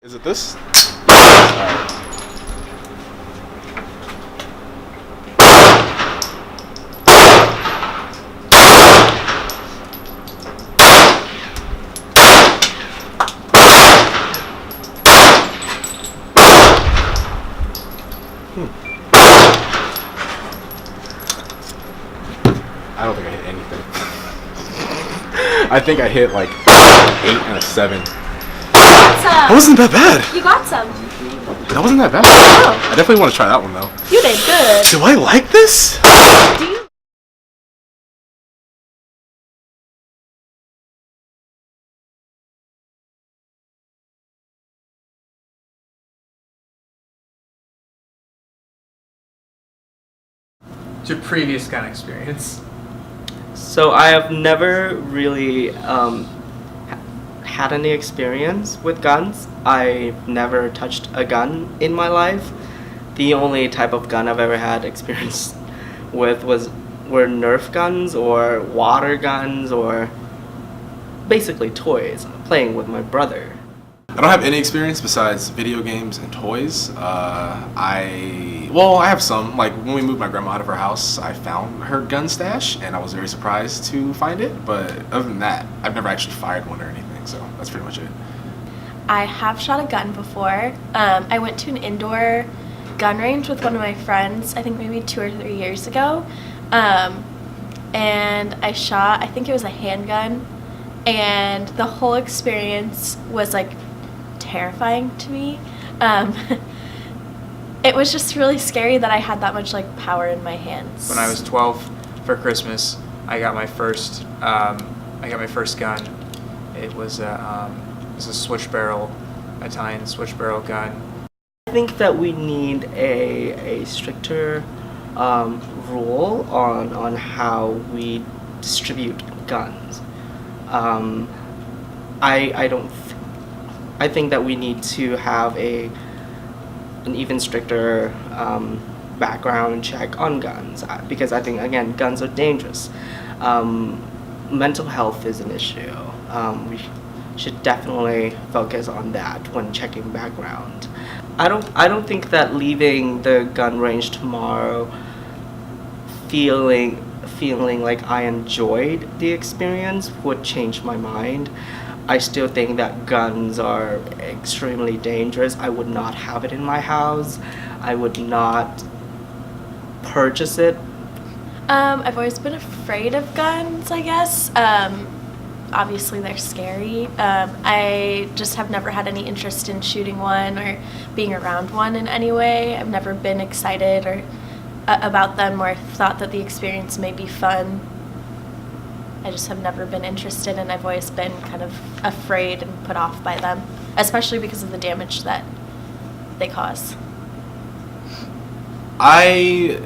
Is it this? Alright. I don't think I hit anything. I think I hit like 8 and a 7. That wasn't that bad. You got some. That wasn't that bad. Oh. I definitely want to try that one though. You did good. Do I like this? Do you? What's your previous gun experience? So I have never really had any experience with guns. I've never touched a gun in my life. The only type of gun I've ever had experience with were Nerf guns or water guns or basically toys, playing with my brother. I don't have any experience besides video games and toys. I have some. Like when we moved my grandma out of her house, I found her gun stash and I was very surprised to find it. But other than that, I've never actually fired one or anything. So that's pretty much it. I have shot a gun before. I went to an indoor gun range with one of my friends, I think maybe 2 or 3 years ago. And I shot, I think it was a handgun. And the whole experience was like terrifying to me. It was just really scary that I had that much like power in my hands. When I was 12 for Christmas, I got my first gun. It was a switch barrel, Italian switch barrel gun. I think that we need a stricter rule on how we distribute guns. I think that we need to have an even stricter background check on guns because I think again guns are dangerous. Mental health is an issue. We should definitely focus on that when checking background. I don't think that leaving the gun range tomorrow feeling like I enjoyed the experience would change my mind. I still think that guns are extremely dangerous. I would not have it in my house. I would not purchase it. I've always been afraid of guns, I guess. Obviously they're scary. I just have never had any interest in shooting one or being around one in any way. I've never been excited or about them or thought that the experience may be fun. I just have never been interested, and I've always been kind of afraid and put off by them, especially because of the damage that they cause. I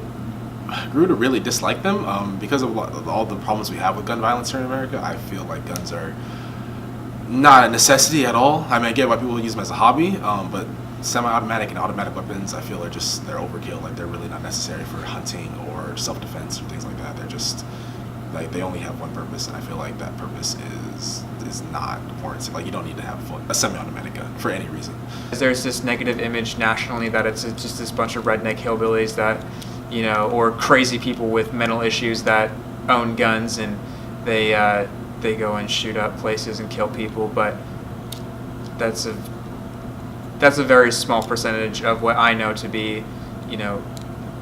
grew to really dislike them because of all the problems we have with gun violence here in America. I feel like guns are not a necessity at all. I mean, I get why people use them as a hobby, but semi-automatic and automatic weapons, I feel they're overkill. Like they're really not necessary for hunting or self-defense or things like that. They're just like they only have one purpose, and I feel like that purpose is not warranted. Like you don't need to have a semi-automatic gun for any reason. There's this negative image nationally that it's just this bunch of redneck hillbillies that, you know, or crazy people with mental issues that own guns and they go and shoot up places and kill people. But that's a very small percentage of what I know to be, you know,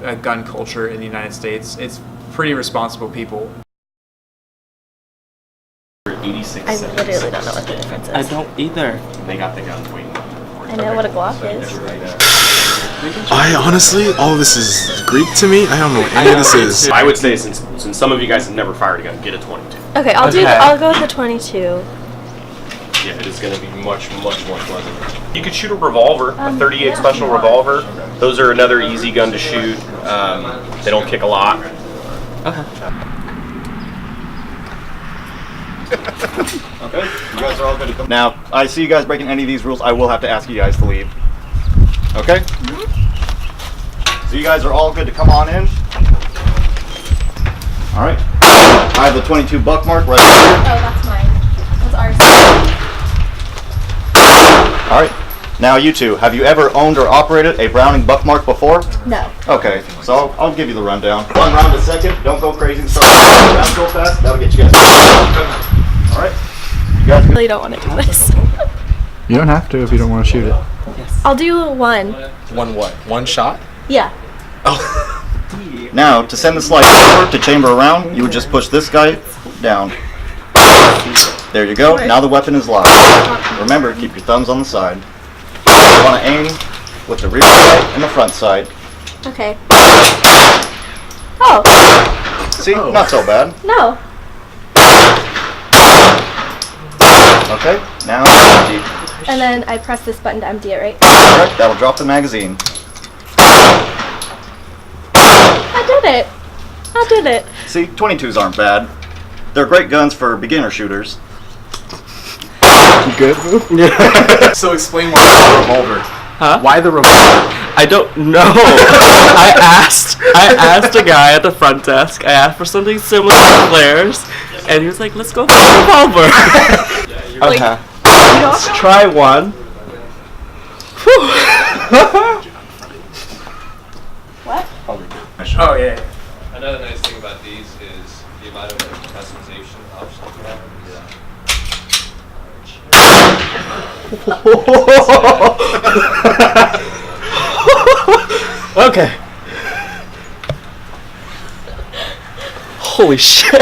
a gun culture in the United States. It's pretty responsible people. 86 I cents. literally don't know what the difference is. I don't either. They got the guns waiting. I know what a Glock is. I honestly, all this is Greek to me. I don't know what any of this is. I would say since some of you guys have never fired a gun, get a 22. Okay, I'll go with the 22. Yeah, it is going to be much more pleasant. You could shoot a revolver, a 38 special revolver. Those are another easy gun to shoot. They don't kick a lot. Okay. Okay, you guys are all good to come. Now, I see you guys breaking any of these rules, I will have to ask you guys to leave. Okay? So you guys are all good to come on in. All right. I have the 22 buck mark right here. Oh, that's mine. That's ours. All right. Now, you two, have you ever owned or operated a Browning Buckmark before? No. Okay, so I'll give you the rundown. 1 round a second. Don't go crazy. Start around so fast. That'll get you guys. All right. You guys I good? really don't want to do this. You don't have to if you don't want to shoot it. I'll do one. One what? One shot? Yeah. Now, to send the slide over to chamber around, you would just push this guy down. There you go. Now the weapon is locked. Remember, keep your thumbs on the side. You want to aim with the rear sight and the front side. Okay. Oh, See? Not so bad. no. Okay, now empty. And then I press this button to empty it, right? Alright, that'll drop the magazine. I did it. I did it. See, 22s aren't bad. They're great guns for beginner shooters. You good? So explain why the revolver. Huh? Why the revolver? I don't know. I asked a guy at the front desk. I asked for something similar to flares, and he was like, "Let's go for a revolver." Okay. Let's try one. What? Oh yeah. Another nice thing about these is the amount of customization options you have. Okay. Holy shit.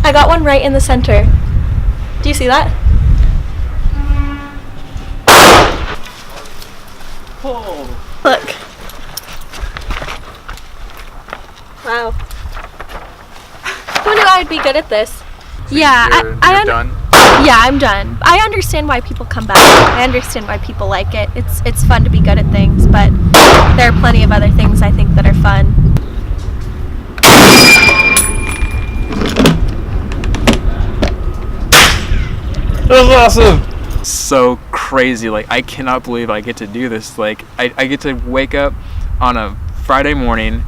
I got one right in the center. Do you see that? Look. Wow. Who knew I would be good at this? Yeah, You're done. Yeah, I'm done. I understand why people come back. I understand why people like it. It's fun to be good at things, but there are plenty of other things I think that are fun. That was awesome. So crazy. Like, I cannot believe I get to do this. Like, I get to wake up on a Friday morning,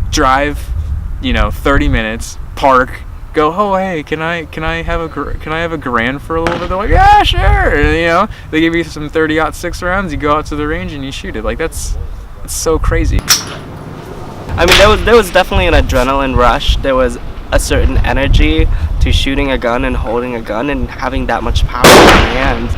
drive, 30 minutes, park, go, oh hey, can I have a grand for a little bit? They're like, yeah, sure. And, they give you some 30-06 rounds. You go out to the range and you shoot it. Like, that's so crazy. I mean, there was definitely an adrenaline rush. There was a certain energy to shooting a gun and holding a gun and having that much power in your hands.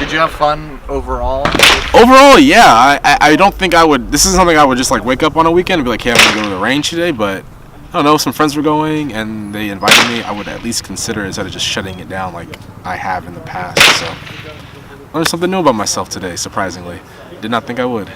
Did you have fun overall? Overall, yeah. I don't think I would. This is something I would just like wake up on a weekend and be like, hey, I'm gonna go to the range today. But I don't know. Some friends were going and they invited me. I would at least consider it instead of just shutting it down like I have in the past. So I learned something new about myself today. Surprisingly, did not think I would.